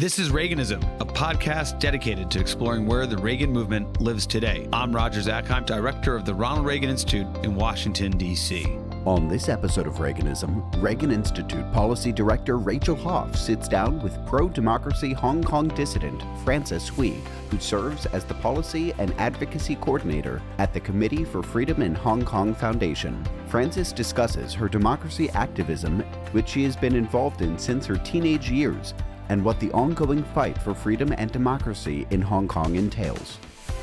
This is Reaganism, a podcast dedicated to exploring where the Reagan movement lives today. I'm Roger Zakheim, director of the Ronald Reagan Institute in Washington, D.C. On this episode of Reaganism, Reagan Institute Policy Director Rachel Hoff sits down with pro-democracy Hong Kong dissident Frances Hui, who serves as the Policy and Advocacy Coordinator at the Committee for Freedom in Hong Kong Foundation. Frances discusses her democracy activism, which she has been involved in since her teenage years, and what the ongoing fight for freedom and democracy in Hong Kong entails.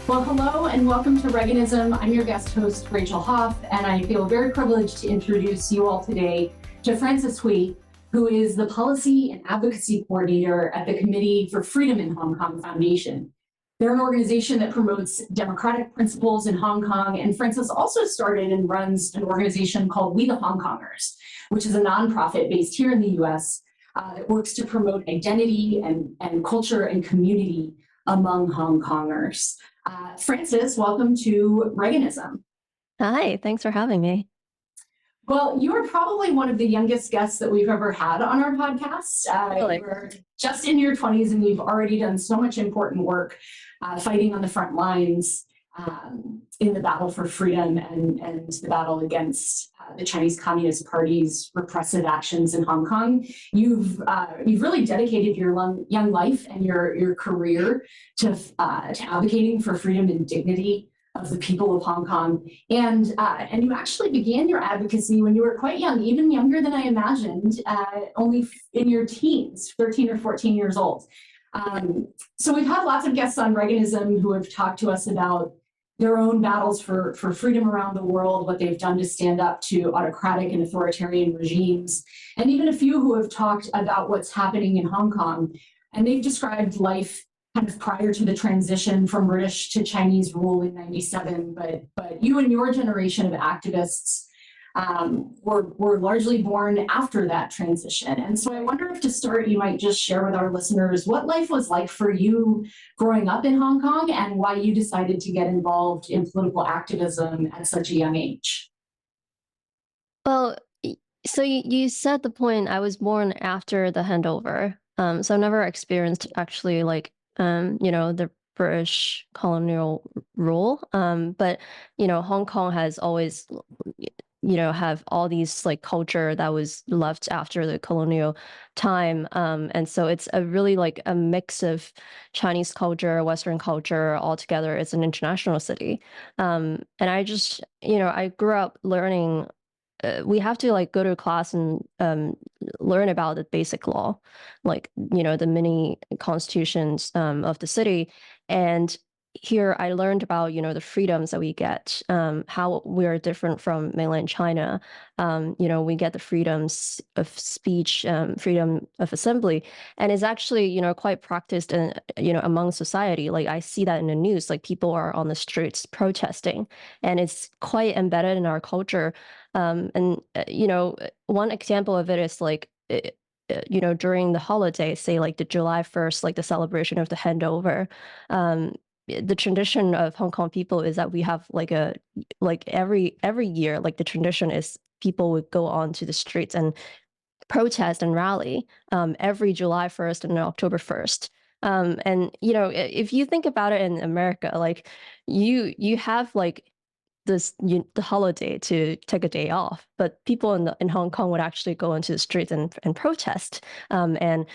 Well, hello and welcome to Reaganism. I'm your guest host, Rachel Hoff, and I feel very privileged to introduce you all today to Frances Hui, who is the Policy and Advocacy Coordinator at the Committee for Freedom in Hong Kong Foundation. They're an organization that promotes democratic principles in Hong Kong, and Frances also started and runs an organization called We the Hong Kongers, which is a nonprofit based here in the US that works to promote identity and culture and community among Hong Kongers. Frances, welcome to Reaganism. Hi, thanks for having me. Well, you are probably one of the youngest guests that we've ever had on our podcast. Really? You're just in your 20s and you've already done so much important work fighting on the front lines in the battle for freedom and the battle against the Chinese Communist Party's repressive actions in Hong Kong. You've really dedicated your young life and your career to advocating for freedom and dignity of the people of Hong Kong. And you actually began your advocacy when you were quite young, even younger than I imagined, only in your teens, 13 or 14 years old. So we've had lots of guests on Reaganism who have talked to us about their own battles for freedom around the world, what they've done to stand up to autocratic and authoritarian regimes, and even a few who have talked about what's happening in Hong Kong. And they've described life kind of prior to the transition from British to Chinese rule in '97. But you and your generation of activists were largely born after that transition. And so I wonder if to start, you might just share with our listeners what life was like for you growing up in Hong Kong and why you decided to get involved in political activism at such a young age. Well, so you said the point, I was born after the handover. So I've never experienced actually the British colonial rule. But, Hong Kong has always have all these culture that was left after the colonial time. And so it's a really a mix of Chinese culture, Western culture all together. It's an international city. And I just, I grew up learning, we have to go to class and learn about the basic law, the mini constitutions of the city. And here I learned about, the freedoms that we get, how we're different from mainland China. We get the freedoms of speech, freedom of assembly, and it's actually, quite practiced in, among society. I see that in the news, people are on the streets protesting, and it's quite embedded in our culture. And one example of it is during the holiday, say the July 1st, the celebration of the handover. The tradition of Hong Kong people is that we have every year, the tradition is people would go onto the streets and protest and rally every July 1st and October 1st. And if you think about it in America, you have the holiday to take a day off, but people in Hong Kong would actually go into the streets and protest and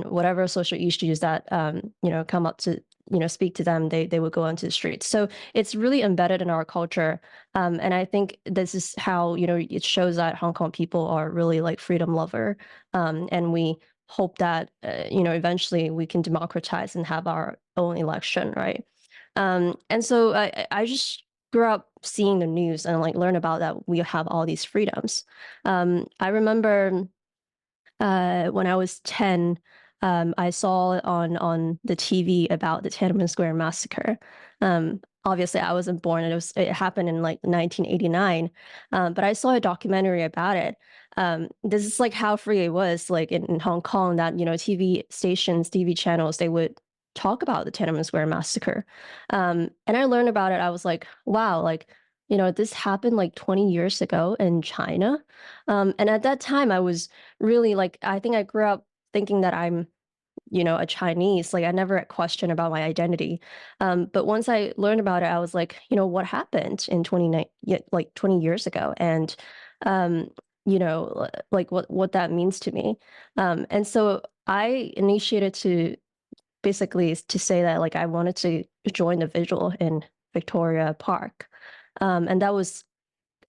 whatever social issues that come up to speak to them, they would go onto the streets. So it's really embedded in our culture, and I think this is how it shows that Hong Kong people are really freedom lover, and we hope that eventually we can democratize and have our own election, right? And so I just grew up seeing the news and learn about that we have all these freedoms. I remember when I was 10, I saw on the TV about the Tiananmen Square massacre. Obviously, I wasn't born, and it happened in 1989. But I saw a documentary about it. This is how free it was in Hong Kong, that TV stations, TV channels, they would talk about the Tiananmen Square massacre. And I learned about it. I was like, wow, this happened 20 years ago in China. And at that time, I was really I think I grew up thinking that I'm you know, a Chinese. Like I never questioned about my identity. But once I learned about it, I was like, you know, what happened in 20 years ago? And, you know, like what that means to me. And so I initiated to basically to say that like I wanted to join the vigil in Victoria Park. And that was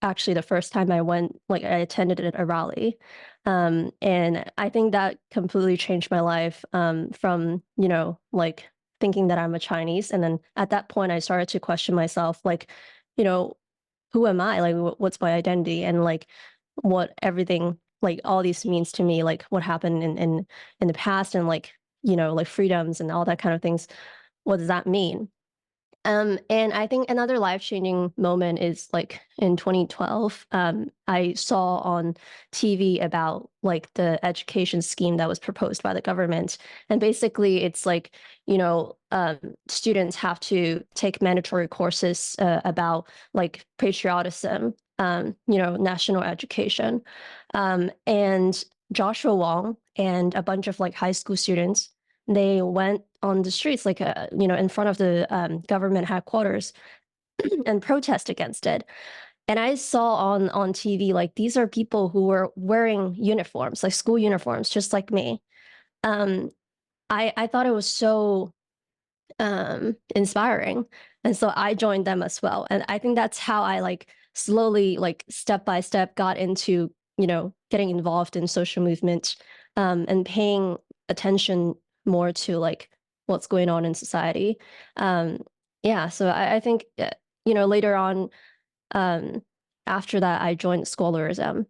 actually the first time I went, like I attended a rally. And I think that completely changed my life from, you know, like thinking that I'm a Chinese. And then at that point, I started to question myself, like, you know, who am I? Like, what's my identity? And like what everything, like all these means to me, like what happened in the past and like, you know, like freedoms and all that kind of things. What does that mean? And I think another life-changing moment is like in 2012, I saw on TV about like the education scheme that was proposed by the government. And basically it's like, you know, students have to take mandatory courses about like patriotism, you know, national education. And Joshua Wong and a bunch of like high school students, they went on the streets, like, you know, in front of the government headquarters and protest against it. And I saw on TV, like, these are people who were wearing uniforms, like school uniforms, just like me. Um, I thought it was so inspiring. And so I joined them as well. And I think that's how I like slowly, like step by step, got into, you know, getting involved in social movement and paying attention more to like what's going on in society. Yeah, so I think, you know, later on, after that, I joined Scholarism,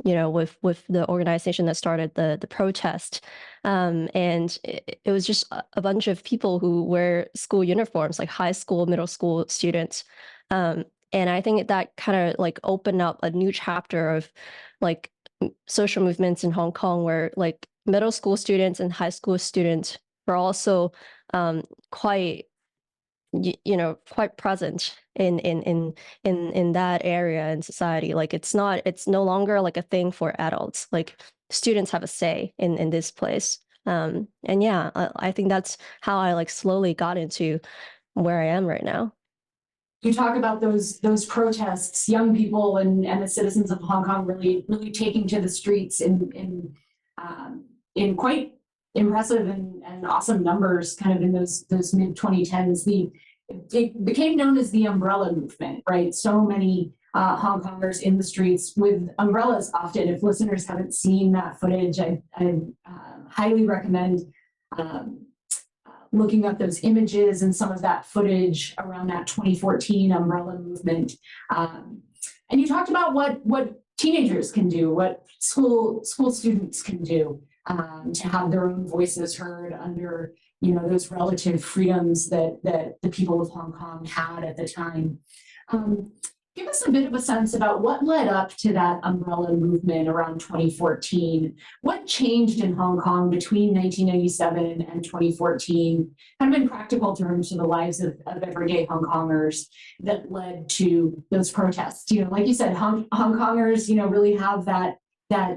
you know, with the organization that started the protest. And it was just a bunch of people who wear school uniforms, like high school, middle school students. And I think that kind of like opened up a new chapter of like social movements in Hong Kong, where like middle school students and high school students were also quite, you know, quite present in that area in society. Like it's no longer like a thing for adults. Like students have a say in this place. And yeah, I think that's how I like slowly got into where I am right now. You talk about those protests, young people and the citizens of Hong Kong really taking to the streets in quite impressive and awesome numbers, kind of in those mid 2010s. It became known as the umbrella movement, right? So many Hong Kongers in the streets with umbrellas. Often, if listeners haven't seen that footage, I highly recommend looking up those images and some of that footage around that 2014 umbrella movement. And you talked about what teenagers can do, what school students can do to have their own voices heard under, you know, those relative freedoms that the people of Hong Kong had at the time. Give us a bit of a sense about what led up to that umbrella movement around 2014. What changed in Hong Kong between 1997 and 2014, kind of in practical terms for the lives of everyday Hong Kongers that led to those protests? You know, like you said, Hong Kongers, you know, really have that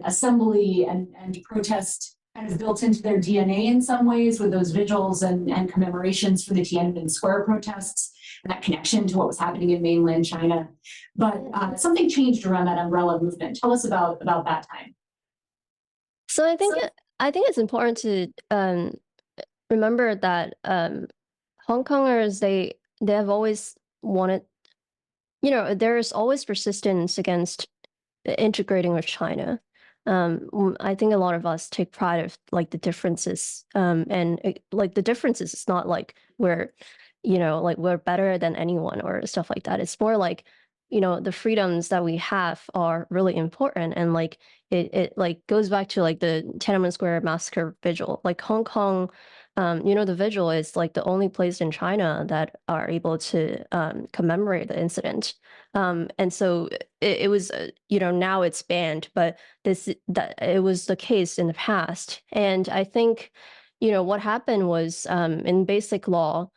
assembly and protest kind of built into their DNA in some ways, with those vigils and commemorations for the Tiananmen Square protests, and that connection to what was happening in mainland China. But something changed around that umbrella movement. Tell us about that time. So I think it's important to remember that Hong Kongers, they have always wanted, you know, there's always resistance against integrating with China. I think a lot of us take pride of like the differences, and like the differences, it's not like we're, you know, like we're better than anyone or stuff like that. It's more like, you know, the freedoms that we have are really important. And like it like goes back to like the Tiananmen Square massacre vigil. Like Hong Kong, you know, the vigil is like the only place in China that are able to commemorate the incident. And so it was, you know, now it's banned, but that it was the case in the past. And I think, you know, what happened was in basic law,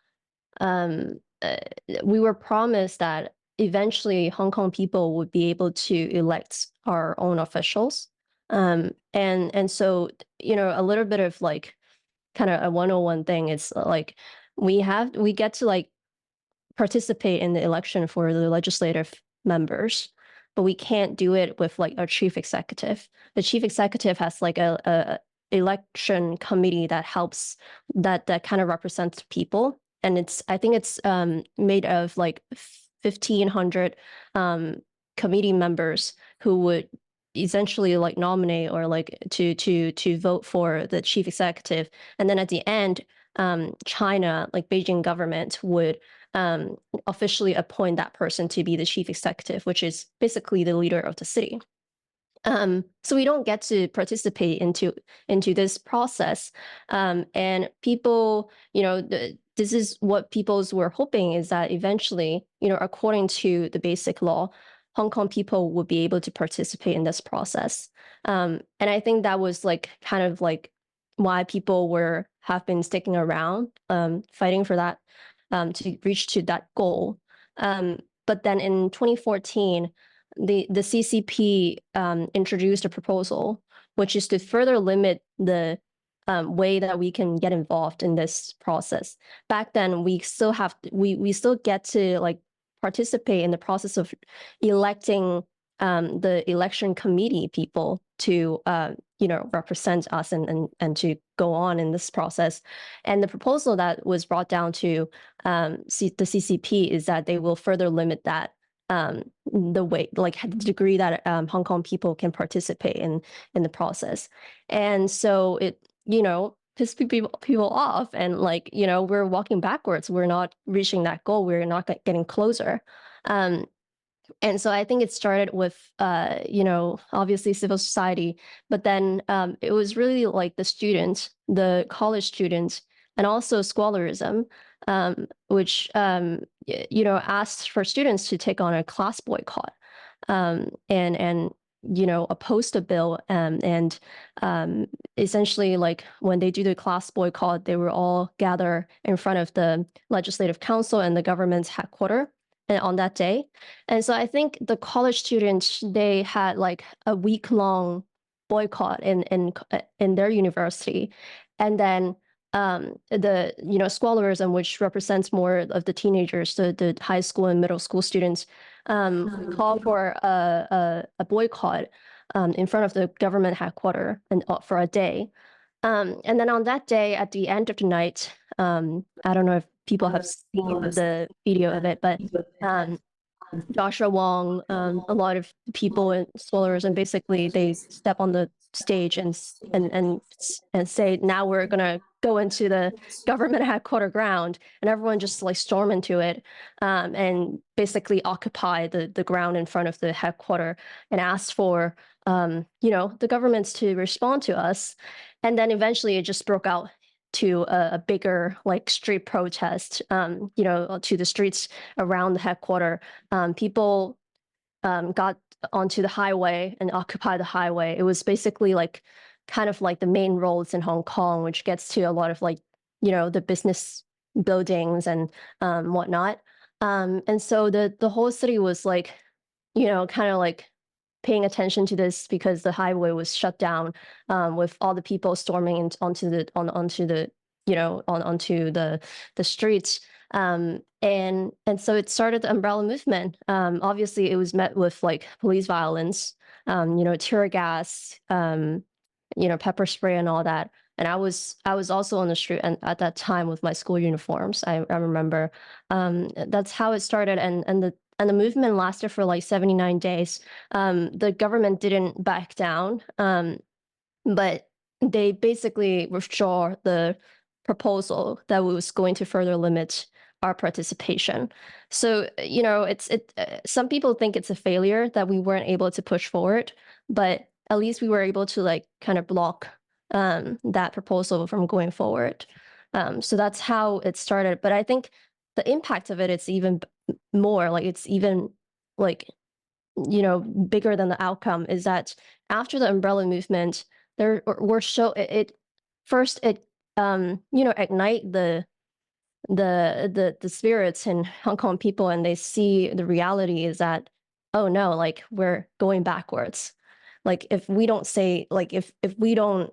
we were promised that eventually Hong Kong people would be able to elect our own officials. And so, you know, a little bit of like kind of a 101 thing. It's like we get to like participate in the election for the legislative members, but we can't do it with like a chief executive. The chief executive has like a election committee that helps, that kind of represents people, and I think it's made of like 1,500 committee members who would essentially like nominate or like to vote for the chief executive, and then at the end, China, like Beijing government, would officially appoint that person to be the chief executive, which is basically the leader of the city. So we don't get to participate into this process, and people, this is what people's were hoping, is that eventually, according to the basic law, Hong Kong people would be able to participate in this process. And I think that was like kind of like why people have been sticking around, fighting for that, to reach to that goal. But then in 2014, the CCP introduced a proposal, which is to further limit the way that we can get involved in this process. Back then, we still get to like participate in the process of electing the election committee people to represent us and to go on in this process. And the proposal that was brought down to the CCP is that they will further limit that, the way, like the degree that Hong Kong people can participate in the process. And so it pissed people off, and like we're walking backwards. We're not reaching that goal. We're not getting closer. And so I think it started with, obviously civil society, but then it was really like the students, the college students, and also scholarism, which, asked for students to take on a class boycott, and oppose the bill. And essentially, like when they do the class boycott, they will all gather in front of the Legislative Council and the government's headquarters on that day. And so I think the college students, they had like a week-long boycott in their university. And then the scholarism, which represents more of the teenagers, the high school and middle school students, called for a boycott in front of the government headquarters and for a day. And then on that day, at the end of the night, I don't know if people have seen the video of it, but Joshua Wong, a lot of people and scholars, and basically they step on the stage and say, now we're gonna go into the government headquarters ground, and everyone just like storm into it, and basically occupy the ground in front of the headquarters and ask for the governments to respond to us. And then eventually it just broke out to a bigger like street protest, to the streets around the headquarters. People got onto the highway and occupied the highway. It was basically like kind of like the main roads in Hong Kong, which gets to a lot of like, the business buildings and whatnot. And so the whole city was like, kind of like paying attention to this, because the highway was shut down, with all the people storming onto the streets. And so it started the umbrella movement. Obviously, it was met with like police violence, tear gas, pepper spray and all that. And I was also on the street and at that time with my school uniforms. I remember that's how it started, and the movement lasted for like 79 days. The government didn't back down, but they basically withdraw the proposal that was going to further limit our participation. So, some people think it's a failure that we weren't able to push forward, but at least we were able to like kind of block that proposal from going forward. So that's how it started. But I think the impact of it, it's even more like, it's even like, bigger than the outcome, is that after the umbrella movement, there were ignite the spirits in Hong Kong people, and they see the reality is that, oh no, like we're going backwards. Like if we don't say, like if we don't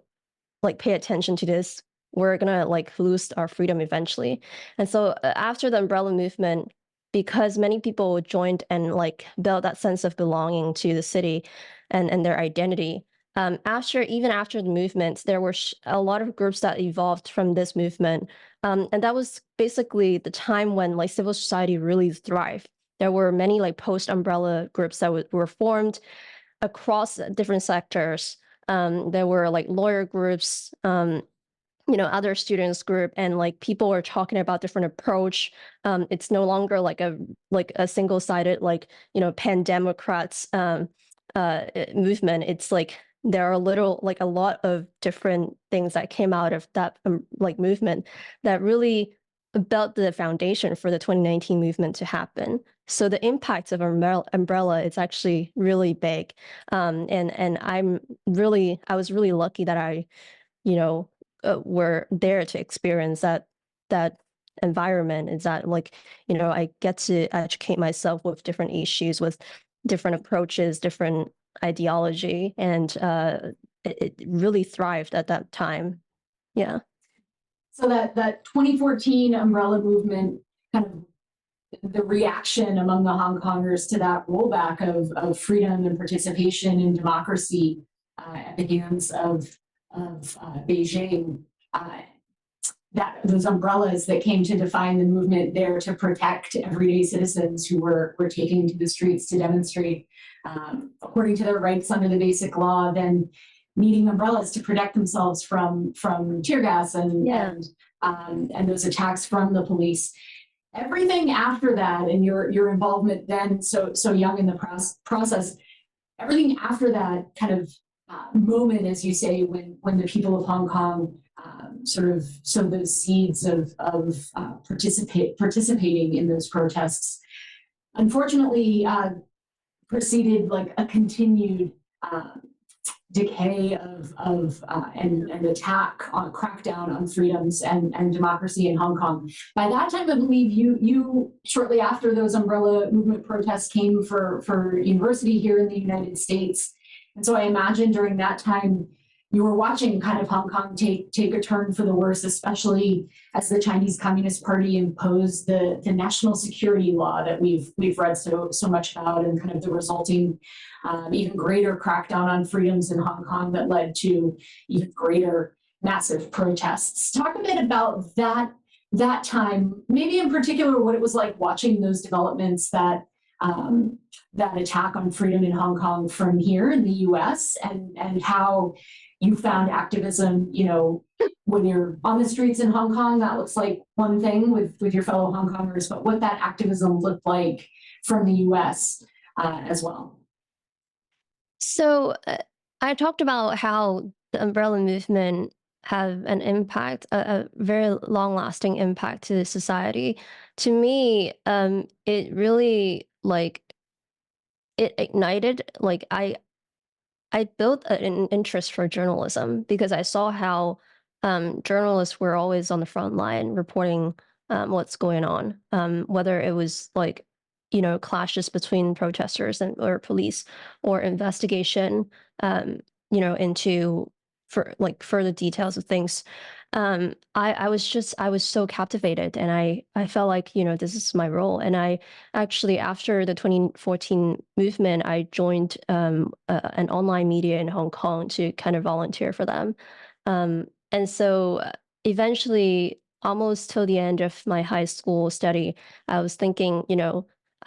like pay attention to this, we're gonna like lose our freedom eventually. And so after the umbrella movement, because many people joined and like built that sense of belonging to the city and their identity. Even after the movement, there were a lot of groups that evolved from this movement, and that was basically the time when like civil society really thrived. There were many like post-umbrella groups that were formed across different sectors. There were like lawyer groups, other students group, and like people are talking about different approach. It's no longer like a single-sided pan-Democrats movement. It's like there are a lot of different things that came out of that movement that really built the foundation for the 2019 movement to happen. So the impact of umbrella is actually really big, and I was really lucky that I were there to experience that environment. Is that I get to educate myself with different issues, with different approaches, different ideology, and it really thrived at that time. Yeah. So that 2014 umbrella movement, kind of the reaction among the Hong Kongers to that rollback of freedom and participation in democracy at the hands of Beijing, that those umbrellas that came to define the movement there to protect everyday citizens who were taking to the streets to demonstrate according to their rights under the Basic Law, then needing umbrellas to protect themselves from tear gas and those attacks from the police. Everything after that, and your involvement then so young in the process, everything after that kind of moment, as you say, when the people of Hong Kong sort of sowed those seeds of participating in those protests, unfortunately preceded like a continued decay and attack on crackdown on freedoms and democracy in Hong Kong. By that time, I believe you shortly after those umbrella movement protests came for university here in the United States. And so I imagine during that time, you were watching kind of Hong Kong take a turn for the worse, especially as the Chinese Communist Party imposed the national security law that we've read so much about, and kind of the resulting even greater crackdown on freedoms in Hong Kong that led to even greater massive protests. Talk a bit about that time, maybe in particular what it was like watching those developments, that attack on freedom in Hong Kong from here in the US, and how you found activism, when you're on the streets in Hong Kong, that looks like one thing with your fellow Hong Kongers, but what that activism looked like from the US as well. So I talked about how the umbrella movement have an impact, a very long-lasting impact to society. To me, it really it ignited, I built an interest for journalism because I saw how journalists were always on the front line reporting what's going on, whether it was clashes between protesters or police, or investigation, into further details of things. I was so captivated, and I felt like, this is my role. And I actually, after the 2014 movement, I joined an online media in Hong Kong to kind of volunteer for them. And so eventually, almost till the end of my high school study, I was thinking,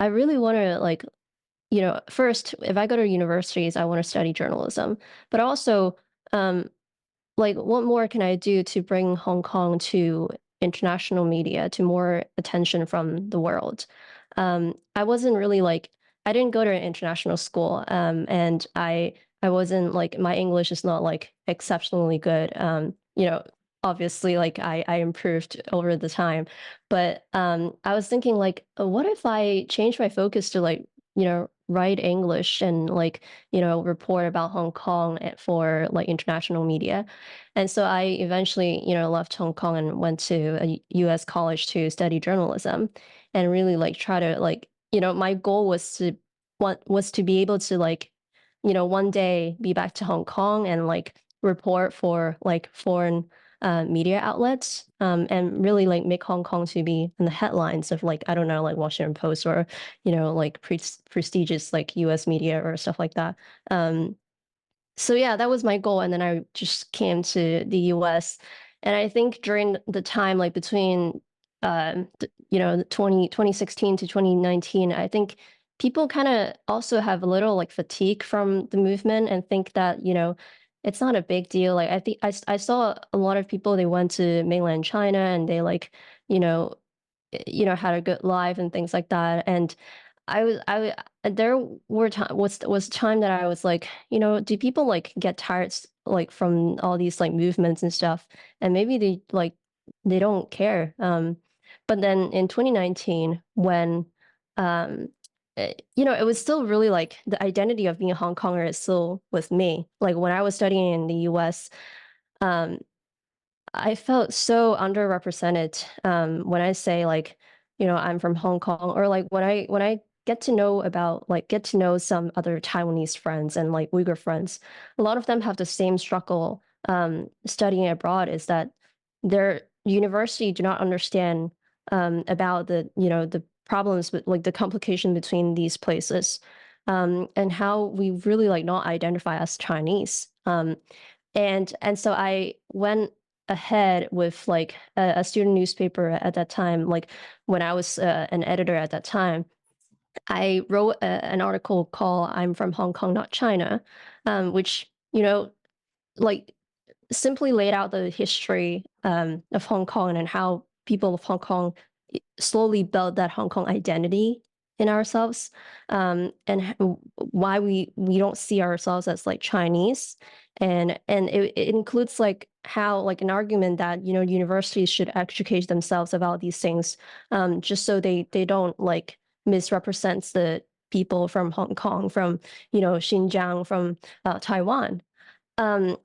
I really want to first, if I go to universities, I want to study journalism, but also, what more can I do to bring Hong Kong to international media, to more attention from the world? I wasn't really I didn't go to an international school, and I wasn't my English is not exceptionally good. Obviously I improved over the time, but I was thinking what if I change my focus to write English and report about Hong Kong for international media. And so I eventually left Hong Kong and went to a US college to study journalism, and really try to my goal was to be able to one day be back to Hong Kong and report for foreign media outlets, and really like make Hong Kong to be in the headlines of like, I don't know, like Washington Post or, like prestigious like US media or stuff like that. So yeah, that was my goal. And then I just came to the US. And I think during the time, like between, 2016 to 2019, I think people kind of also have a little like fatigue from the movement and think that, it's not a big deal. Like I think I saw a lot of people, they went to mainland China and they like, you know, had a good life and things like that. And there was time that I was like, do people like get tired like from all these like movements and stuff, and maybe they don't care. But then in 2019, when it was still really like the identity of being a Hong Konger is still with me. Like when I was studying in the US, um, I felt so underrepresented when I say like, I'm from Hong Kong, or like when I get to know some other Taiwanese friends and like Uyghur friends, a lot of them have the same struggle studying abroad, is that their university do not understand about the problems with like the complication between these places, and how we really like not identify as Chinese. And so I went ahead with like a student newspaper at that time. Like when I was an editor at that time, I wrote an article called "I'm from Hong Kong, not China," which like simply laid out the history of Hong Kong and how people of Hong Kong slowly built that Hong Kong identity in ourselves, and why we don't see ourselves as like Chinese, and it includes like how like an argument that universities should educate themselves about these things, just so they don't like misrepresent the people from Hong Kong, from Xinjiang, from Taiwan. Um,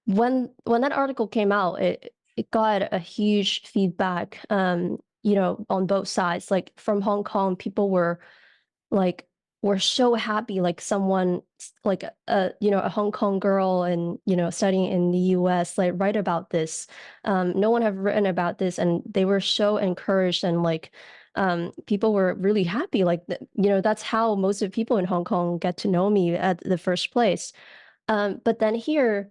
when that article came out, it got a huge feedback, on both sides. Like from Hong Kong, people were like, were so happy, like someone like a Hong Kong girl and studying in the US like write about this. No one have written about this, and they were so encouraged, and like people were really happy. Like that's how most of the people in Hong Kong get to know me at the first place. But then here,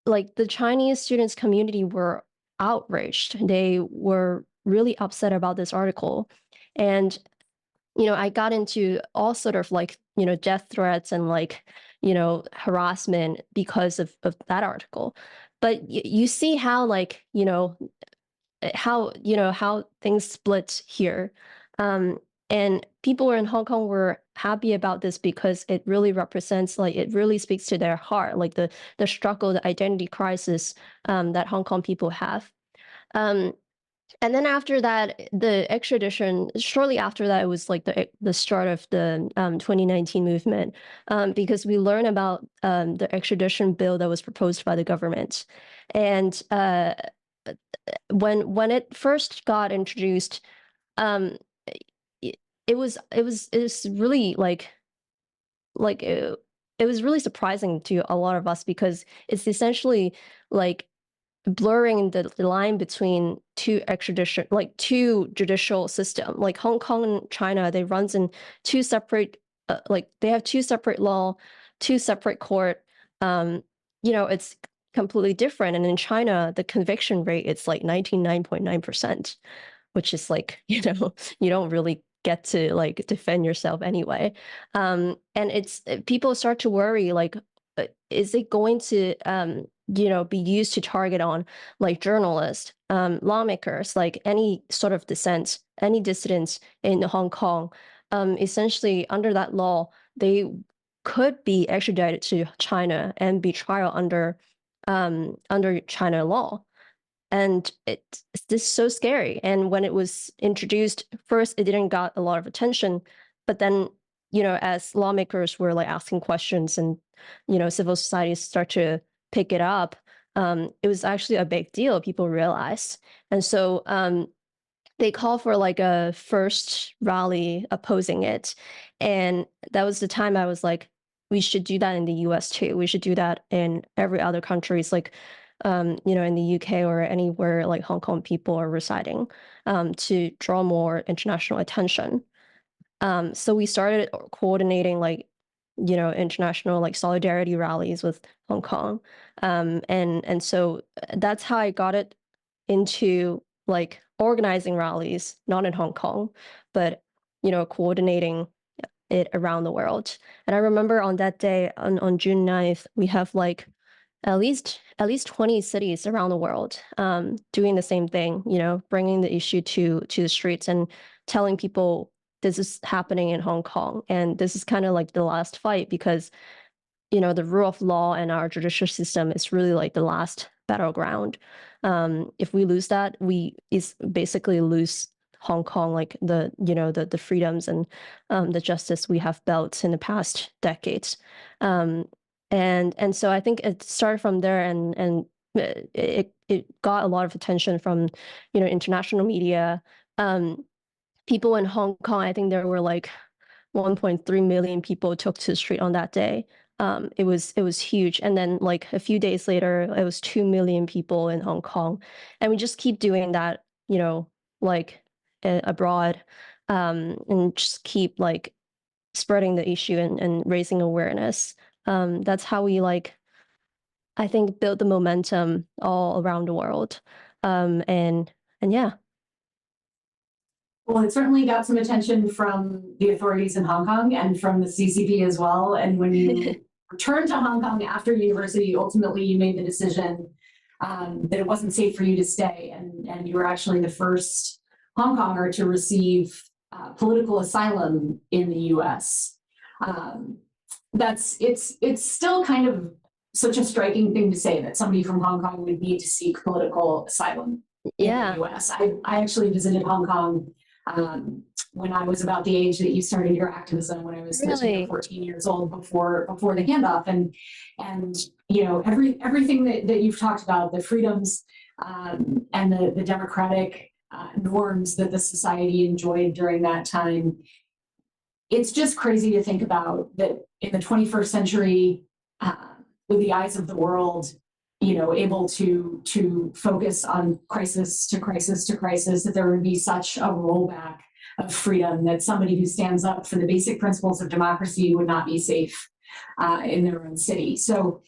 like the Chinese students community were outraged. They were really upset about this article. And, I got into all sort of like, death threats and like, harassment because of that article. But you see how like, how things split here. And people in Hong Kong were happy about this because it really represents, like, it really speaks to their heart, like the struggle, the identity crisis that Hong Kong people have. And then after that, the extradition, shortly after that, it was like the start of the 2019 movement, because we learned about the extradition bill that was proposed by the government. And when it first got introduced, it was really it was really surprising to a lot of us, because it's essentially like blurring the line between two judicial system. Like Hong Kong and China, they runs in two separate they have two separate law, two separate court. It's completely different. And in China, the conviction rate, it's like 99.9%, which is like, you don't really get to like defend yourself anyway. And it's people start to worry, like, is it going to be used to target on like journalists, lawmakers, like any sort of dissent, any dissidents in Hong Kong? Essentially, under that law, they could be extradited to China and be trial under China law. And it's just so scary. And when it was introduced, first, it didn't got a lot of attention. But then, as lawmakers were like asking questions and, civil society start to pick it up, it was actually a big deal, people realized. And so they call for like a first rally opposing it. And that was the time I was like, we should do that in the US too. We should do that in every other countries. Like, in the UK or anywhere like Hong Kong people are residing, to draw more international attention. So we started coordinating like, international like solidarity rallies with Hong Kong. And so that's how I got it into like organizing rallies, not in Hong Kong, but, coordinating it around the world. And I remember on that day, on June 9th, we have like at least 20 cities around the world doing the same thing, bringing the issue to the streets and telling people this is happening in Hong Kong. And this is kind of like the last fight because, the rule of law and our judicial system is really like the last battleground. If we lose that, we is basically lose Hong Kong, like the freedoms and the justice we have built in the past decades. And so I think it started from there, and it got a lot of attention from international media. People in Hong Kong, I think there were like 1.3 million people took to the street on that day. It was huge. And then like a few days later, it was 2 million people in Hong Kong. And we just keep doing that, like abroad, and just keep like spreading the issue and raising awareness. That's how we like, I think, build the momentum all around the world. And yeah. Well, it certainly got some attention from the authorities in Hong Kong and from the CCP as well. And when you returned to Hong Kong after university, ultimately you made the decision that it wasn't safe for you to stay. And you were actually the first Hong Konger to receive political asylum in the US. It's still kind of such a striking thing to say that somebody from Hong Kong would need to seek political asylum in the US. I actually visited Hong Kong when I was about the age that you started your activism, when I was 13 or 14 years old, before the handoff, and everything that you've talked about, the freedoms and the democratic norms that the society enjoyed during that time. It's just crazy to think about that in the 21st century, with the eyes of the world, able to focus on crisis to crisis to crisis, that there would be such a rollback of freedom, that somebody who stands up for the basic principles of democracy would not be safe in their own city. So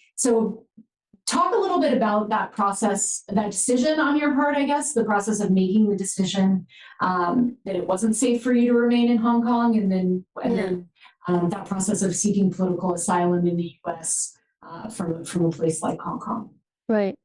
talk a little bit about that process, that decision on your part, I guess, the process of making the decision that it wasn't safe for you to remain in Hong Kong, and then that process of seeking political asylum in the US from a place like Hong Kong. Right.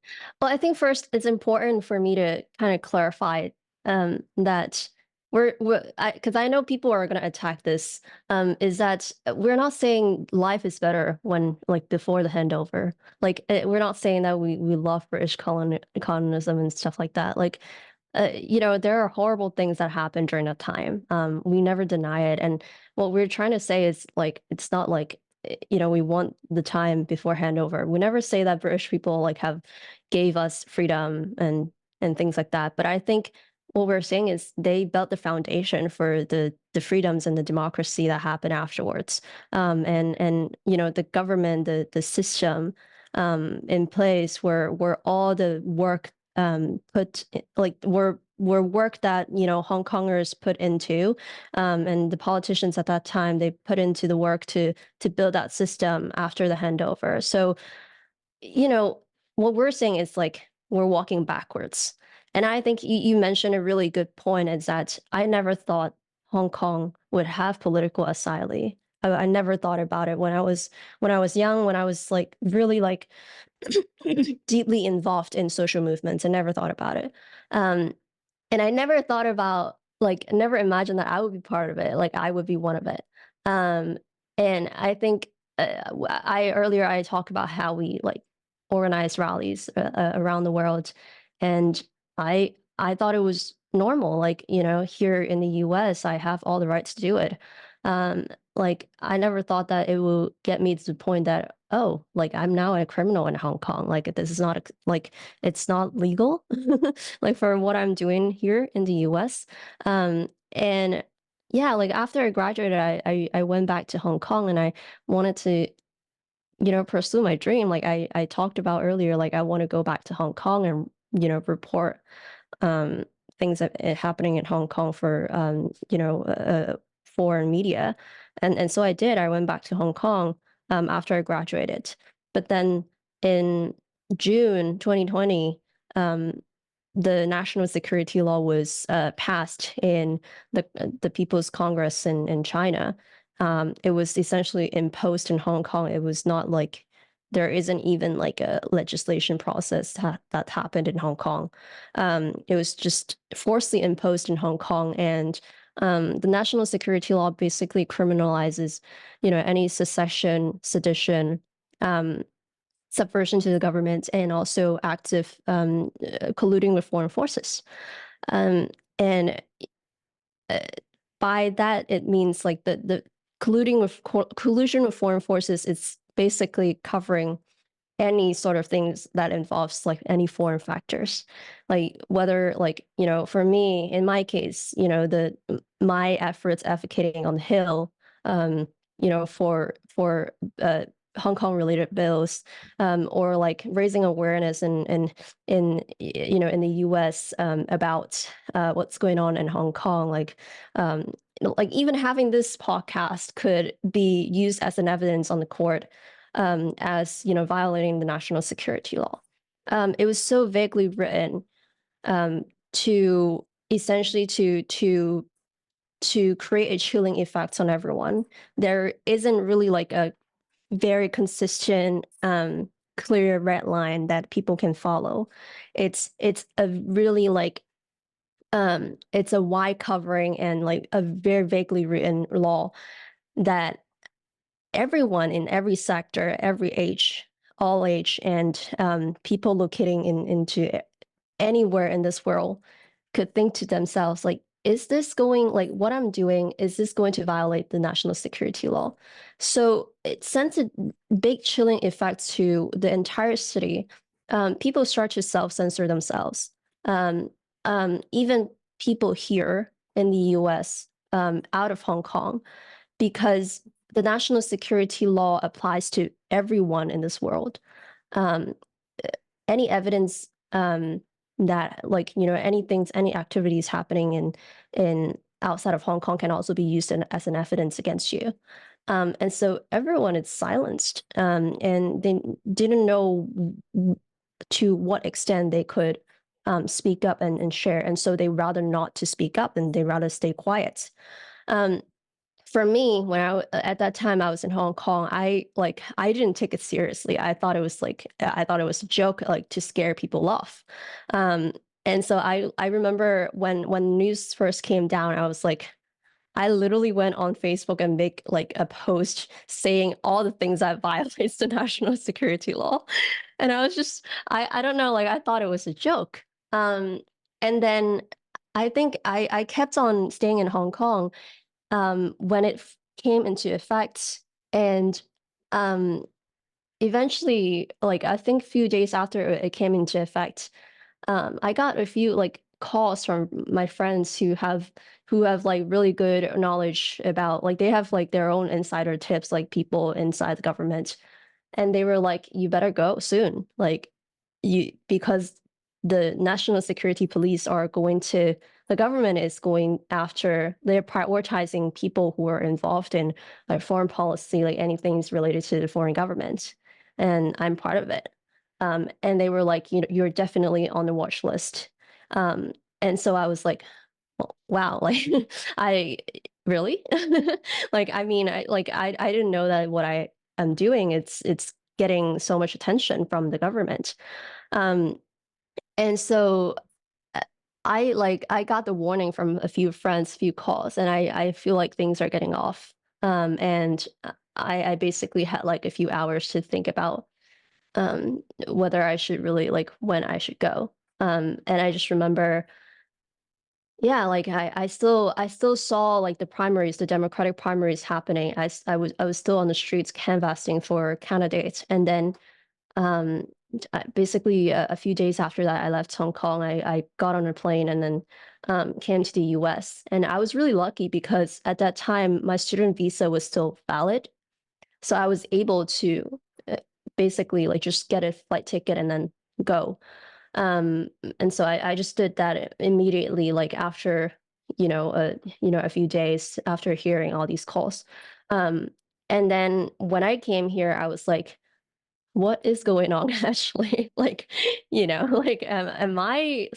Well, I think first it's important for me to kind of clarify that because I know people are going to attack this, is that we're not saying life is better when like before the handover. Like we're not saying that we love British colonialism and stuff like that. Like, there are horrible things that happened during that time. We never deny it. And what we're trying to say is like, it's not like, we want the time before handover. We never say that British people like gave us freedom and things like that. But I think what we're saying is they built the foundation for the freedoms and the democracy that happened afterwards. And the government, the system in place where all the work put like were work that Hong Kongers put into, and the politicians at that time, they put into the work to build that system after the handover. So what we're saying is like we're walking backwards. And I think you mentioned a really good point, is that I never thought Hong Kong would have political asylum. I never thought about it when I was young, when I was like really like deeply involved in social movements. I never thought about it. And I never thought about, like, never imagined that I would be part of it. Like I would be one of it. And I think earlier I talked about how we like organize rallies around the world. And I thought it was normal. Like, here in the US, I have all the rights to do it. Like I never thought that it will get me to the point that, oh, like I'm now a criminal in Hong Kong. Like this is not like, it's not legal, like for what I'm doing here in the US. And yeah, like after I graduated, I went back to Hong Kong, and I wanted to pursue my dream. Like I talked about earlier, like I want to go back to Hong Kong and, report things that happening in Hong Kong for, foreign media. And so I did. I went back to Hong Kong after I graduated. But then in June 2020, the national security law was passed in the People's Congress in China. It was essentially imposed in Hong Kong. It was not like there isn't even like a legislation process that happened in Hong Kong. It was just forcibly imposed in Hong Kong, and the national security law basically criminalizes, any secession, sedition, subversion to the government, and also active colluding with foreign forces. And by that, it means like the collusion with foreign forces is basically covering any sort of things that involves like any foreign factors, like whether like, for me, in my case, my efforts advocating on the Hill, for Hong Kong related bills, or like raising awareness in the US about what's going on in Hong Kong, like even having this podcast could be used as an evidence on the court as violating the national security law. It was so vaguely written to essentially to create a chilling effect on everyone. There isn't really like a very consistent, clear red line that people can follow. It's a really like it's a wide covering and like a very vaguely written law that everyone in every sector, every age, all age, and people locating into anywhere in this world could think to themselves, like, is this going, like what I'm doing, is this going to violate the national security law? So it sends a big chilling effect to the entire city. People start to self-censor themselves. Even people here in the US, out of Hong Kong, because the national security law applies to everyone in this world. Any evidence that like, any activities happening in outside of Hong Kong can also be used as an evidence against you. And so everyone is silenced, and they didn't know to what extent they could speak up and share. And so they rather not to speak up, and they rather stay quiet. For me, when at that time I was in Hong Kong, I didn't take it seriously. I thought it was a joke, like to scare people off. And so I remember when news first came down, I was like, I literally went on Facebook and make like a post saying all the things that violates the national security law. And I was just, I don't know, like I thought it was a joke. And then I think I kept on staying in Hong Kong when it came into effect, and eventually, like I think a few days after it came into effect, I got a few like calls from my friends who have like really good knowledge about, like they have like their own insider tips, like people inside the government, and they were like, you better go soon, like because the national security police are going to, the government is going after, they're prioritizing people who are involved in like foreign policy, like anything related to the foreign government. And I'm part of it. And they were like, you're definitely on the watch list. And so I was like, well, wow, like I really, like, I mean, I didn't know that what I am doing, it's getting so much attention from the government. And so I got the warning from a few friends, few calls, and I feel like things are getting off. And I basically had like a few hours to think about whether I should really, like when I should go. And I just remember, yeah, like I still saw like the primaries, the Democratic primaries happening. I was still on the streets canvassing for candidates. And then basically a few days after that, I left Hong Kong. I got on a plane and then came to the US. And I was really lucky because at that time, my student visa was still valid. So I was able to basically like just get a flight ticket and then go. And so I just did that immediately, like after, a few days after hearing all these calls. And then when I came here, I was like, what is going on actually? Like, like, am I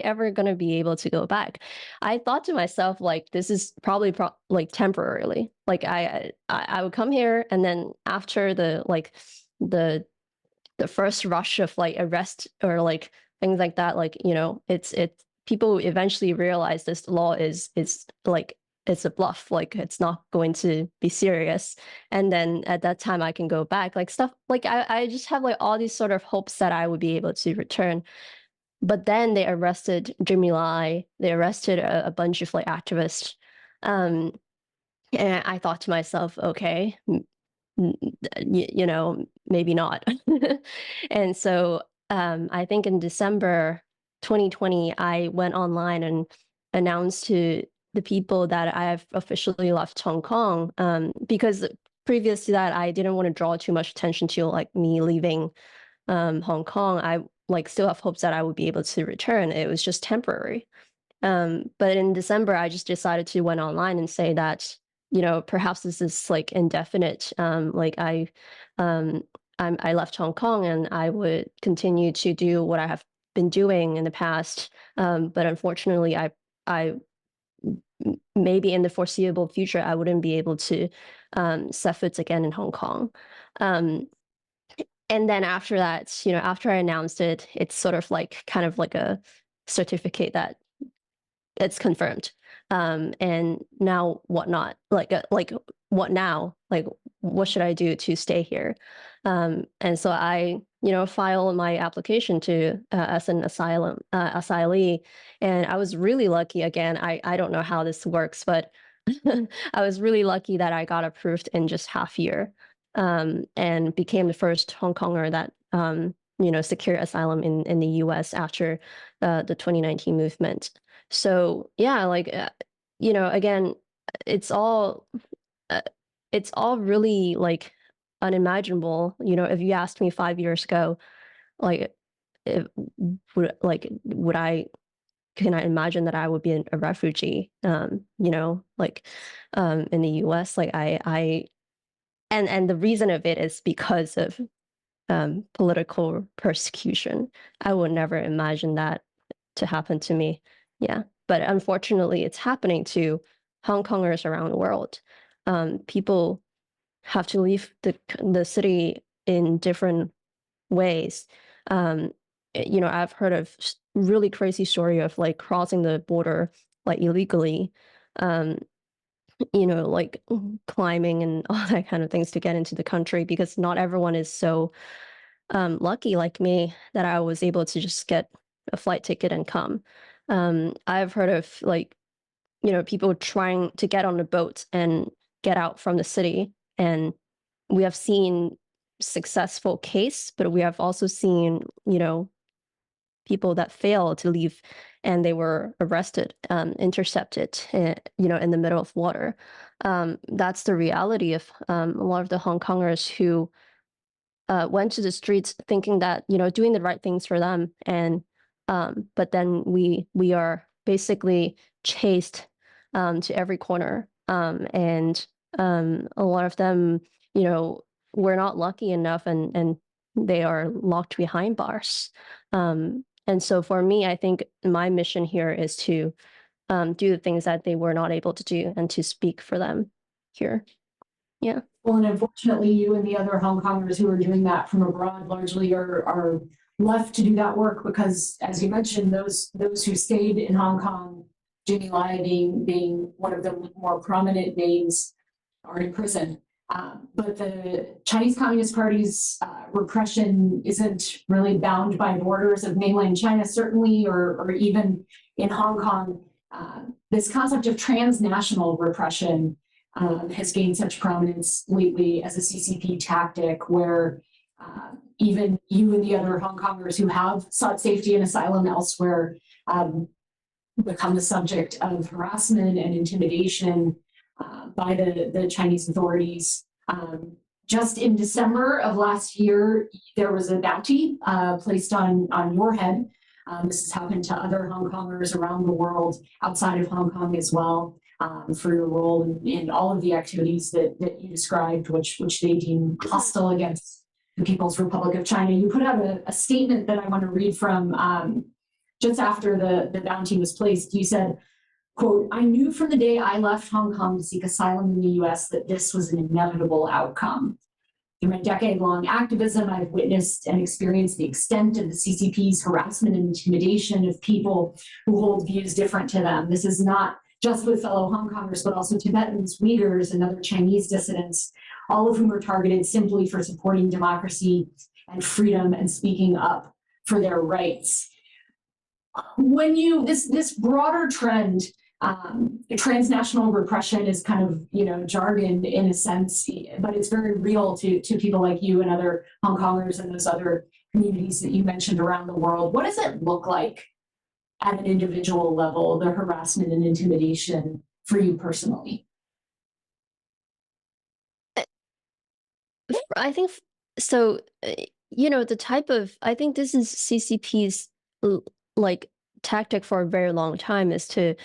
ever going to be able to go back? I thought to myself, like, this is probably like temporarily. Like I would come here, and then after the first rush of like arrest or like things like that, like, it's people eventually realize this law is like, it's a bluff, like it's not going to be serious. And then at that time I can go back, like stuff like I just have like all these sort of hopes that I would be able to return. But then they arrested Jimmy Lai, they arrested a bunch of like activists. And I thought to myself, okay, maybe not. And so I think in December 2020, I went online and announced to the people that I have officially left Hong Kong, because previous to that, I didn't want to draw too much attention to like me leaving Hong Kong. I like still have hopes that I would be able to return. It was just temporary. But in December, I just decided to went online and say that, perhaps this is like indefinite. Like I left Hong Kong and I would continue to do what I have been doing in the past. But unfortunately, I maybe in the foreseeable future, I wouldn't be able to set foot again in Hong Kong. And then after that, after I announced it, it's sort of like kind of like a certificate that it's confirmed. And now what not? Like what now? Like what should I do to stay here? And so I, filed my application to as an asylee, and I was really lucky. Again, I don't know how this works, but I was really lucky that I got approved in just half year, and became the first Hong Konger that secured asylum in the U.S. after the 2019 movement. So yeah, like again, it's all really like unimaginable. If you asked me 5 years ago, like, would I can I imagine that I would be a refugee, in the US? Like and the reason of it is because of political persecution. I would never imagine that to happen to me. Yeah. But unfortunately, it's happening to Hong Kongers around the world. People have to leave the city in different ways. I've heard of really crazy story of like crossing the border like illegally, like climbing and all that kind of things to get into the country, because not everyone is so lucky like me that I was able to just get a flight ticket and come. I've heard of like, people trying to get on a boat and get out from the city. And we have seen successful case, but we have also seen, people that fail to leave and they were arrested, intercepted, in the middle of water. That's the reality of a lot of the Hong Kongers who went to the streets thinking that, doing the right things for them. And but then we are basically chased to every corner. And a lot of them, were not lucky enough and they are locked behind bars. And so for me, I think my mission here is to do the things that they were not able to do and to speak for them here. Yeah. Well, and unfortunately, you and the other Hong Kongers who are doing that from abroad largely are left to do that work because, as you mentioned, those who stayed in Hong Kong, Jimmy Lai being one of the more prominent names, are in prison. But the Chinese Communist Party's repression isn't really bound by borders of mainland China, certainly, or even in Hong Kong. This concept of transnational repression has gained such prominence lately as a CCP tactic, where even you and the other Hong Kongers who have sought safety and asylum elsewhere become the subject of harassment and intimidation by the Chinese authorities. Just in December of last year, there was a bounty placed on your head. This has happened to other Hong Kongers around the world, outside of Hong Kong as well, for your role in all of the activities that you described, which they deem hostile against the People's Republic of China. You put out a statement that I want to read from just after the bounty was placed. You said, quote, "I knew from the day I left Hong Kong to seek asylum in the US that this was an inevitable outcome. Through my decade-long activism, I've witnessed and experienced the extent of the CCP's harassment and intimidation of people who hold views different to them. This is not just with fellow Hong Kongers, but also Tibetans, Uyghurs, and other Chinese dissidents, all of whom are targeted simply for supporting democracy and freedom and speaking up for their rights." When this broader trend, transnational repression is kind of, jargon in a sense, but it's very real to people like you and other Hong Kongers and those other communities that you mentioned around the world. What does it look like at an individual level, the harassment and intimidation for you personally? I think so. The type of, I think this is CCP's like tactic for a very long time is to,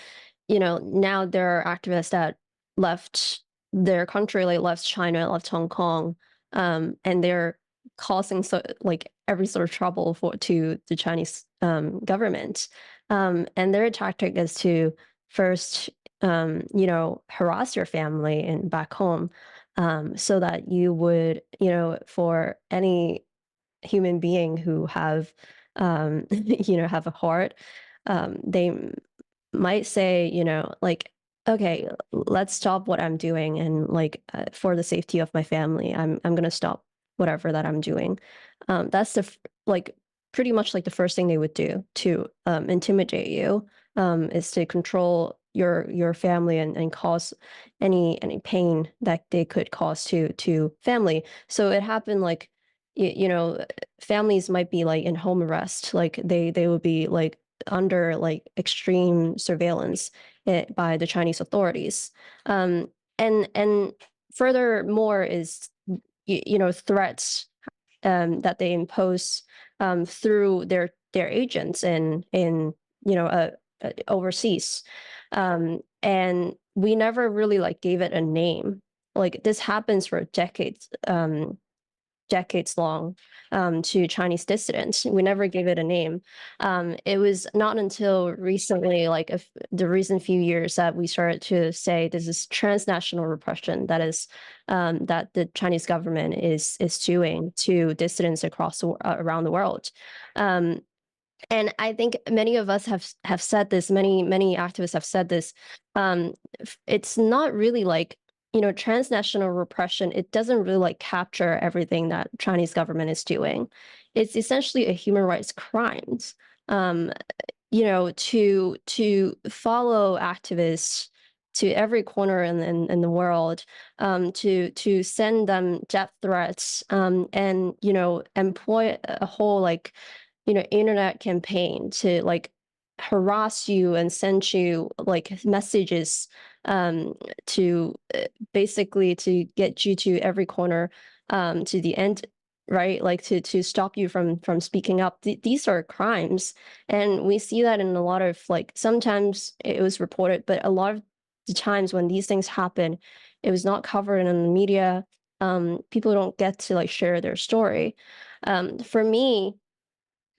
now there are activists that left their country, like left China, left Hong Kong, and they're causing every sort of trouble to the Chinese government. And their tactic is to first, harass your family and back home, so that you would, for any human being who have, have a heart, they might say, okay, let's stop what I'm doing, and for the safety of my family, I'm gonna stop whatever that I'm doing. That's pretty much the first thing they would do to intimidate you, is to control your family and cause any pain that they could cause to family. So it happened families might be in home arrest, they would be under extreme surveillance by the Chinese authorities. And furthermore is threats that they impose through their agents in overseas. And we never really gave it a name. This happens for decades long to Chinese dissidents. We never gave it a name. It was not until recently, the recent few years, that we started to say this is transnational repression, that is that the Chinese government is doing to dissidents around the world. And I think many of us have said this, many activists have said this. It's not really transnational repression. It doesn't really capture everything that Chinese government is doing. It's essentially a human rights crimes. To follow activists to every corner in the world, to send them death threats, and employ a whole internet campaign to harass you and send you messages to basically to get you to every corner, to the end, right? To stop you from speaking up. These are crimes, and we see that in a lot of sometimes it was reported, but a lot of the times when these things happen, it was not covered in the media. People don't get to share their story. For me,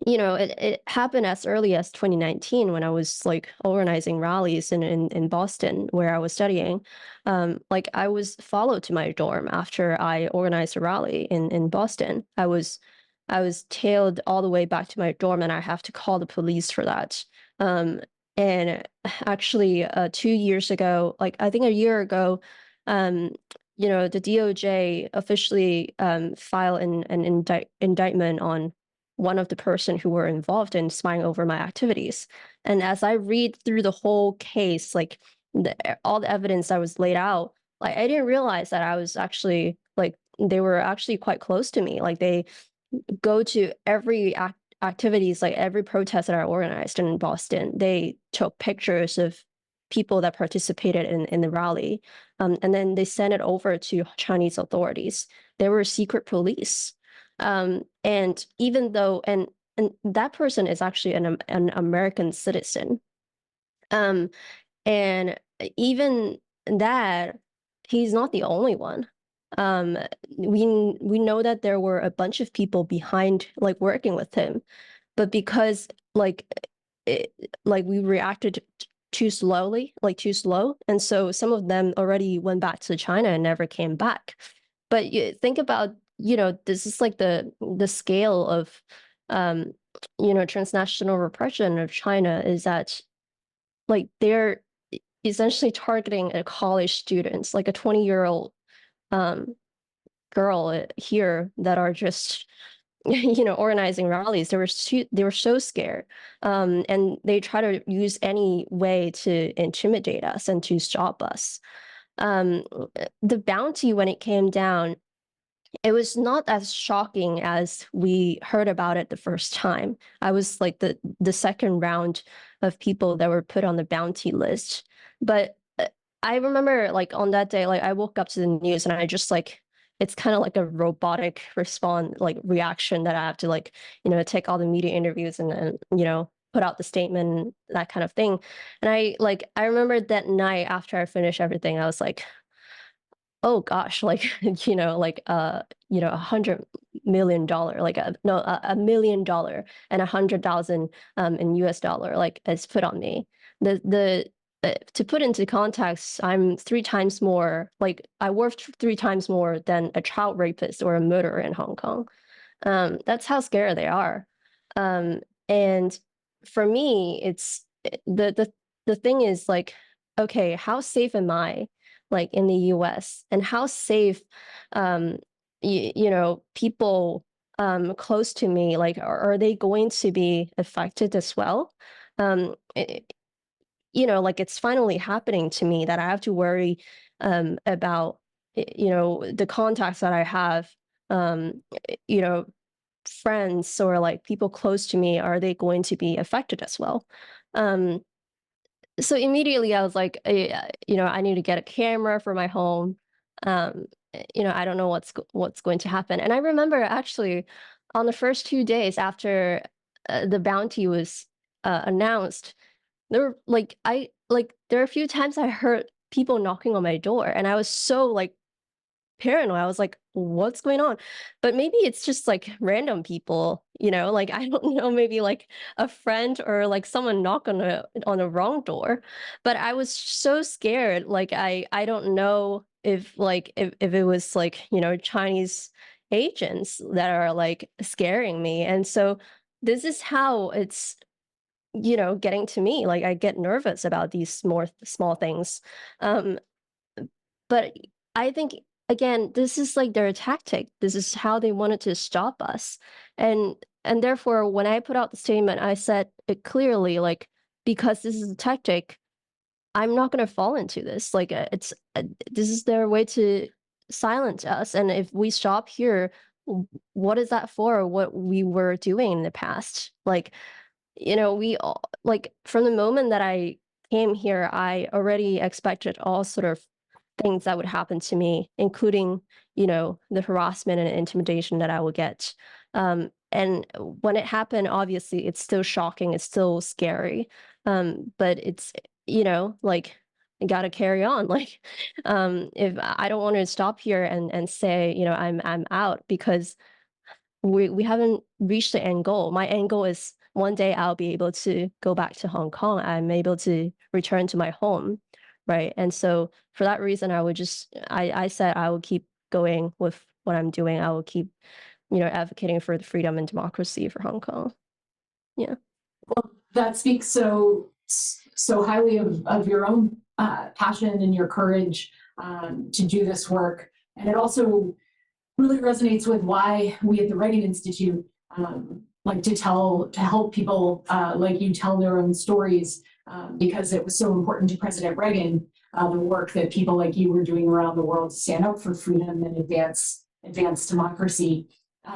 it happened as early as 2019 when I was organizing rallies in Boston, where I was studying. I was followed to my dorm after I organized a rally in Boston. I was tailed all the way back to my dorm, and I have to call the police for that. And actually, 2 years ago, I think a year ago, the DOJ officially filed an indictment on one of the person who were involved in spying over my activities. And as I read through the whole case, all the evidence that was laid out, I didn't realize that I was actually they were actually quite close to me. They go to every activities, every protest that I organized in Boston. They took pictures of people that participated in the rally. And then they sent it over to Chinese authorities. They were secret police. And even though, and that person is actually an American citizen. And even that, he's not the only one. We know that there were a bunch of people behind, like, working with him, but because like we reacted too slowly, too slow, and so some of them already went back to China and never came back. But you think about, this is like the scale of transnational repression of China is that, like, they're essentially targeting a college students, like a 20-year-old girl here that are just organizing rallies. They were so scared, and they try to use any way to intimidate us and to stop us. The bounty, when it came down, it was not as shocking as we heard about it the first time. I was like the second round of people that were put on the bounty list. But I remember, like, on that day, like, I woke up to the news and I just, like, it's kind of like a robotic reaction that I have to, like, take all the media interviews and put out the statement, that kind of thing. And I remember that night after I finished everything, I was like, oh gosh, like, $100 million, like $1 million and 100,000 in US dollar, like, is put on me. To put into context, I'm 3 times more, like, I worth 3 times more than a child rapist or a murderer in Hong Kong. That's how scared they are. And for me, it's the thing is, like, okay, how safe am I, like, in the US, and how safe, people close to me, like, are they going to be affected as well? Like, it's finally happening to me that I have to worry about, the contacts that I have, friends or, like, people close to me, are they going to be affected as well? So immediately I was like, I need to get a camera for my home. I don't know what's going to happen. And I remember, actually, on the first 2 days after the bounty was announced, there were a few times I heard people knocking on my door, and I was so, like, paranoid. I was like, what's going on? But maybe it's just, like, random people, like, I don't know, maybe, like, a friend or, like, someone knock on a wrong door. But I was so scared. Like, I don't know if it was, like, Chinese agents that are, like, scaring me. And so this is how it's getting to me. Like, I get nervous about these more small things. But I think, again, this is, like, their tactic. This is how they wanted to stop us. And therefore, when I put out the statement, I said it clearly, like, because this is a tactic, I'm not going to fall into this. Like, this is their way to silence us. And if we stop here, what is that for? What we were doing in the past? Like, we all, like, from the moment that I came here, I already expected all sort of things that would happen to me, including, the harassment and intimidation that I would get. And when it happened, obviously, it's still shocking. It's still scary. But it's, like, I gotta carry on. Like, if I don't want to stop here and say, I'm out, because we haven't reached the end goal. My end goal is one day I'll be able to go back to Hong Kong. I'm able to return to my home, right? And so for that reason, I said I will keep going with what I'm doing. I will keep, advocating for the freedom and democracy for Hong Kong. Yeah. Well, that speaks so highly of your own passion and your courage to do this work. And it also really resonates with why we at the Reagan Institute like to help people like you tell their own stories, because it was so important to President Reagan, the work that people like you were doing around the world to stand up for freedom and advance democracy.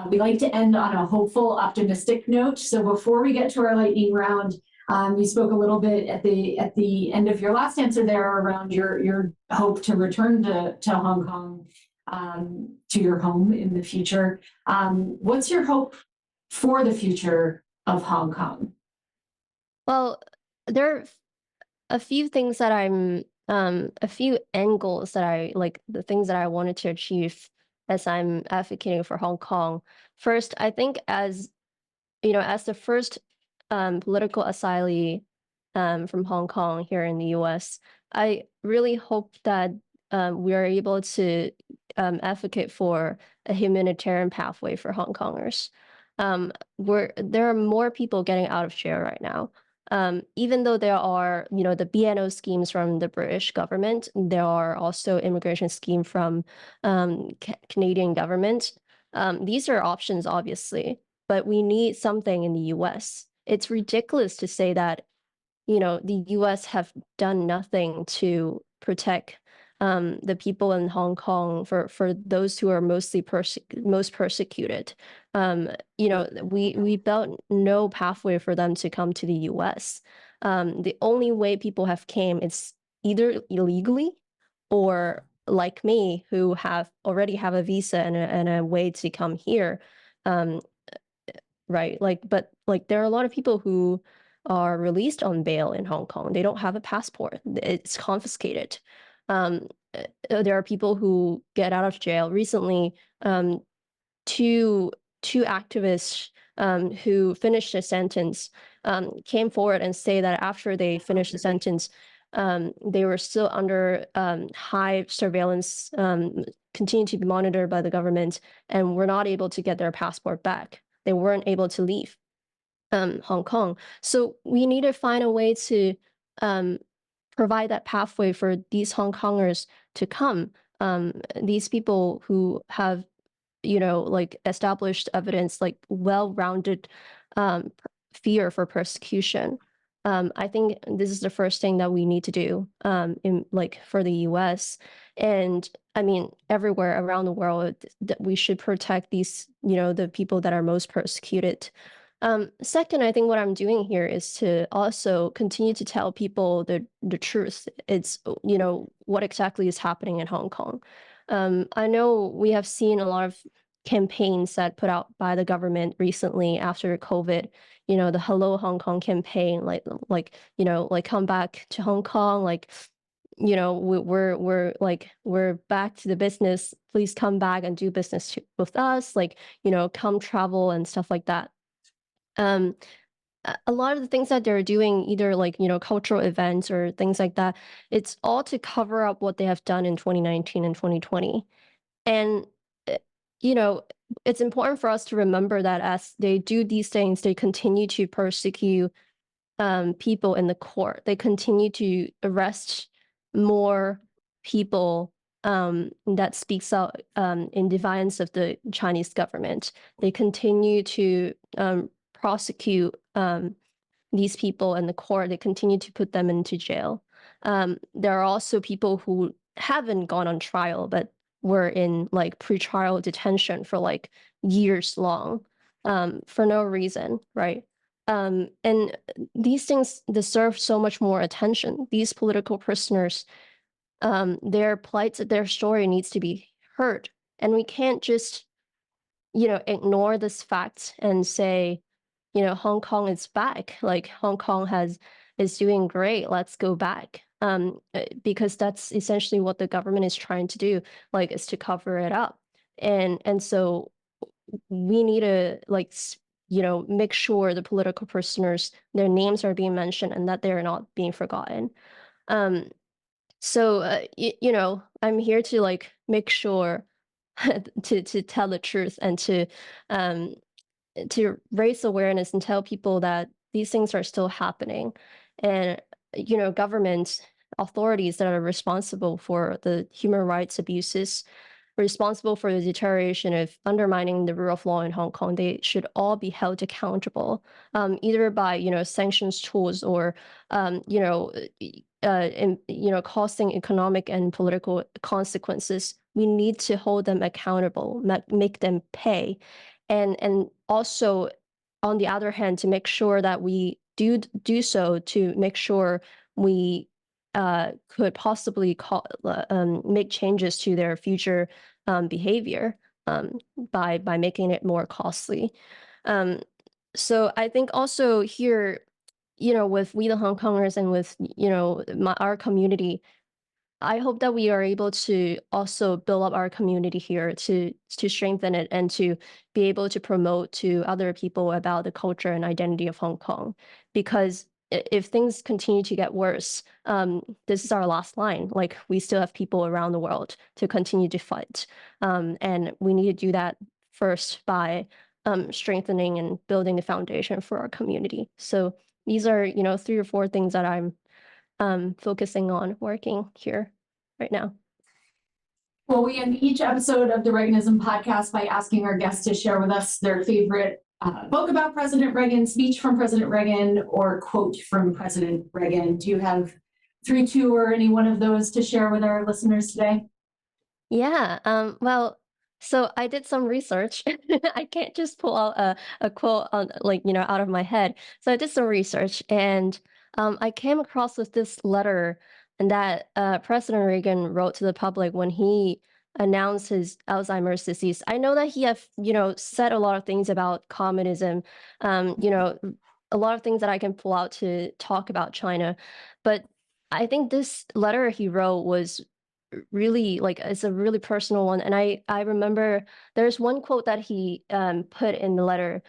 We like to end on a hopeful, optimistic note. So before we get to our lightning round, You spoke a little bit at the end of your last answer there around your hope to return to Hong Kong, to your home in the future. What's your hope for the future of Hong Kong? Well, there are a few things that a few end goals that I like, the things that I wanted to achieve as I'm advocating for Hong Kong. First, I think as the first political asylee from Hong Kong here in the US, I really hope that we are able to advocate for a humanitarian pathway for Hong Kongers. There are more people getting out of jail right now. Even though there are, the BNO schemes from the British government, there are also immigration scheme from Canadian government. These are options, obviously, but we need something in the US. It's ridiculous to say that, the US have done nothing to protect the people in Hong Kong for those who are most persecuted. We built no pathway for them to come to the US. The only way people have came is either illegally or like me, who already have a visa and a way to come here. Right. But there are a lot of people who are released on bail in Hong Kong. They don't have a passport. It's confiscated. There are people who get out of jail. Recently, two activists who finished a sentence came forward and say that after they finished the sentence, they were still under high surveillance, continue to be monitored by the government, and were not able to get their passport back. They weren't able to leave Hong Kong. So we need to find a way to provide that pathway for these Hong Kongers to come. These people who have, established evidence, like well-rounded fear for persecution. I think this is the first thing that we need to do for the US. And I mean, everywhere around the world, that we should protect these, the people that are most persecuted. Second, I think what I'm doing here is to also continue to tell people the truth. It's, what exactly is happening in Hong Kong. I know we have seen a lot of campaigns that put out by the government recently after COVID, the Hello Hong Kong campaign, like come back to Hong Kong, we're back to the business. Please come back and do business with us, come travel and stuff like that. A lot of the things that they're doing, either cultural events or things like that, it's all to cover up what they have done in 2019 and 2020. And, it's important for us to remember that as they do these things, they continue to persecute people in the court. They continue to arrest more people that speaks out in defiance of the Chinese government. They continue to prosecute these people in the court. They continue to put them into jail. There are also people who haven't gone on trial, but were in pretrial detention for years long for no reason, right? And these things deserve so much more attention. These political prisoners, their plight, their story needs to be heard. And we can't just, ignore this fact and say, Hong Kong is back. Hong Kong is doing great. Let's go back. Because that's essentially what the government is trying to do, is to cover it up. And so we need to make sure the political prisoners, their names are being mentioned and that they're not being forgotten. So I'm here to make sure to tell the truth and to raise awareness and tell people that these things are still happening. And government authorities that are responsible for the human rights abuses, responsible for the deterioration of undermining the rule of law in Hong Kong, they should all be held accountable, either by sanctions tools or causing economic and political consequences. We need to hold them accountable, make them pay, and also, on the other hand, to make sure that we do so to make sure we could possibly make changes to their future behavior by making it more costly. So I think also here, with we the Hong Kongers and with our community, I hope that we are able to also build up our community here to strengthen it and to be able to promote to other people about the culture and identity of Hong Kong. Because if things continue to get worse, this is our last line. Like, we still have people around the world to continue to fight. And we need to do that first by strengthening and building the foundation for our community. So these are, 3 or 4 things that I'm focusing on working here right now. Well, we end each episode of the Reaganism podcast by asking our guests to share with us their favorite book about President Reagan, speech from President Reagan, or quote from President Reagan. Do you have 3, 2, or any one of those to share with our listeners today? Yeah, well, so I did some research. I can't just pull out a quote on, out of my head. So I did some research, and I came across with this letter that President Reagan wrote to the public when he announced his Alzheimer's disease. I know that he have, said a lot of things about communism, a lot of things that I can pull out to talk about China, but I think this letter he wrote was really, it's a really personal one. And I remember there's one quote that he put in the letter,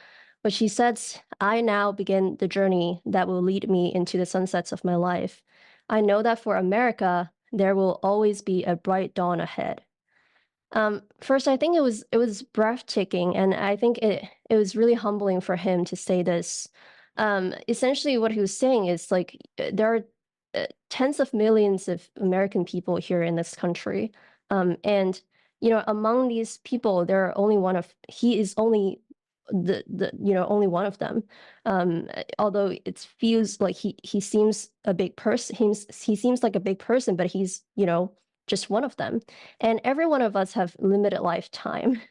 which he says, "I now begin the journey that will lead me into the sunsets of my life. I know that for America, there will always be a bright dawn ahead." First, I think it was breathtaking, and I think it was really humbling for him to say this. Essentially, what he was saying is there are tens of millions of American people here in this country, and among these people, there are he is only only one of them. Although it feels like he seems a big person, he seems like a big person, but he's just one of them. And every one of us have limited lifetime.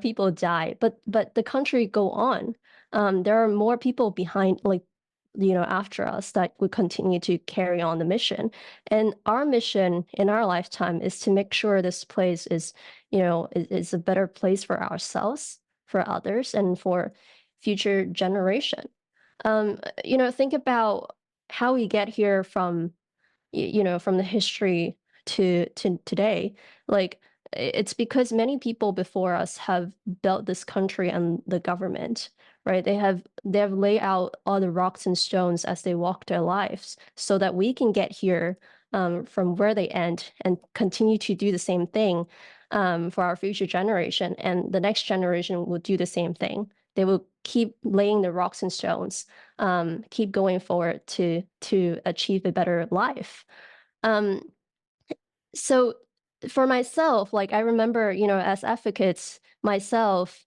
People die, but the country go on. There are more people behind, after us, that would continue to carry on the mission. And our mission in our lifetime is to make sure this place is a better place for ourselves, for others, and for future generation. Think about how we get here from from the history to today. It's because many people before us have built this country and the government, right? They have laid out all the rocks and stones as they walk their lives so that we can get here from where they end and continue to do the same thing for our future generation. And the next generation will do the same thing. They will keep laying the rocks and stones, keep going forward to achieve a better life. So for myself, I remember, as advocates myself,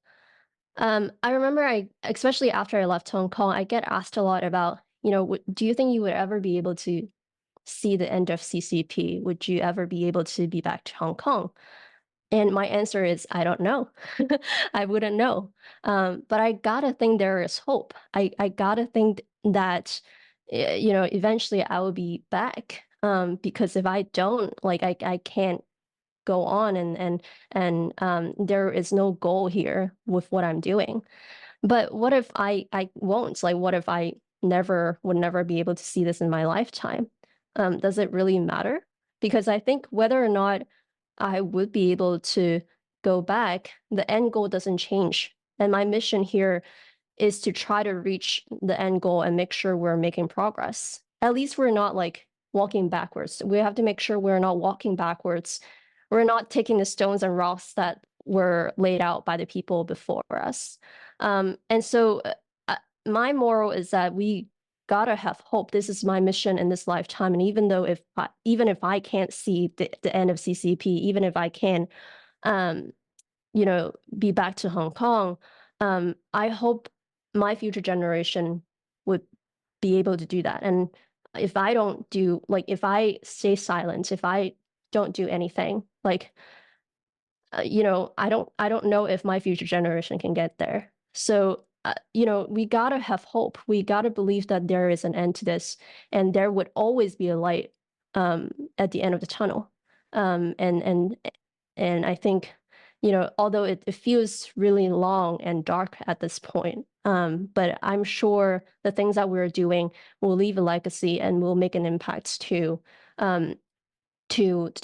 I remember especially after I left Hong Kong, I get asked a lot about, do you think you would ever be able to see the end of CCP? Would you ever be able to be back to Hong Kong? And my answer is, I don't know. I wouldn't know. But I gotta think there is hope. I gotta think that, eventually I will be back. Because if I don't, I can't go on, and there is no goal here with what I'm doing. But what if I won't? What if I would never be able to see this in my lifetime? Does it really matter? Because I think whether or not I would be able to go back, the end goal doesn't change. And my mission here is to try to reach the end goal and make sure we're making progress. At least we're not walking backwards. We have to make sure we're not walking backwards. We're not taking the stones and rocks that were laid out by the people before us. And so my moral is that we gotta have hope. This is my mission in this lifetime. And even if I can't see the end of CCP, even if I can, be back to Hong Kong, I hope my future generation would be able to do that. And if I don't do, if I stay silent, if I don't do anything, I don't know if my future generation can get there. So we gotta have hope. We gotta believe that there is an end to this, and there would always be a light at the end of the tunnel. And I think, although it feels really long and dark at this point, but I'm sure the things that we're doing will leave a legacy and will make an impact to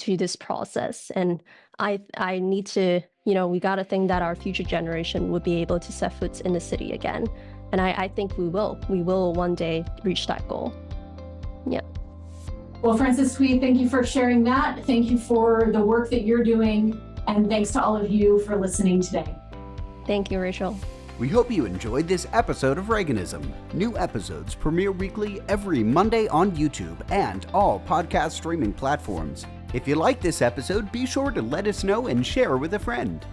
this process. And I need to, we got to think that our future generation will be able to set foot in the city again. And I think we will one day reach that goal. Yeah. Well, Frances Hui, thank you for sharing that. Thank you for the work that you're doing. And thanks to all of you for listening today. Thank you, Rachel. We hope you enjoyed this episode of Reaganism. New episodes premiere weekly every Monday on YouTube and all podcast streaming platforms. If you like this episode, be sure to let us know and share with a friend.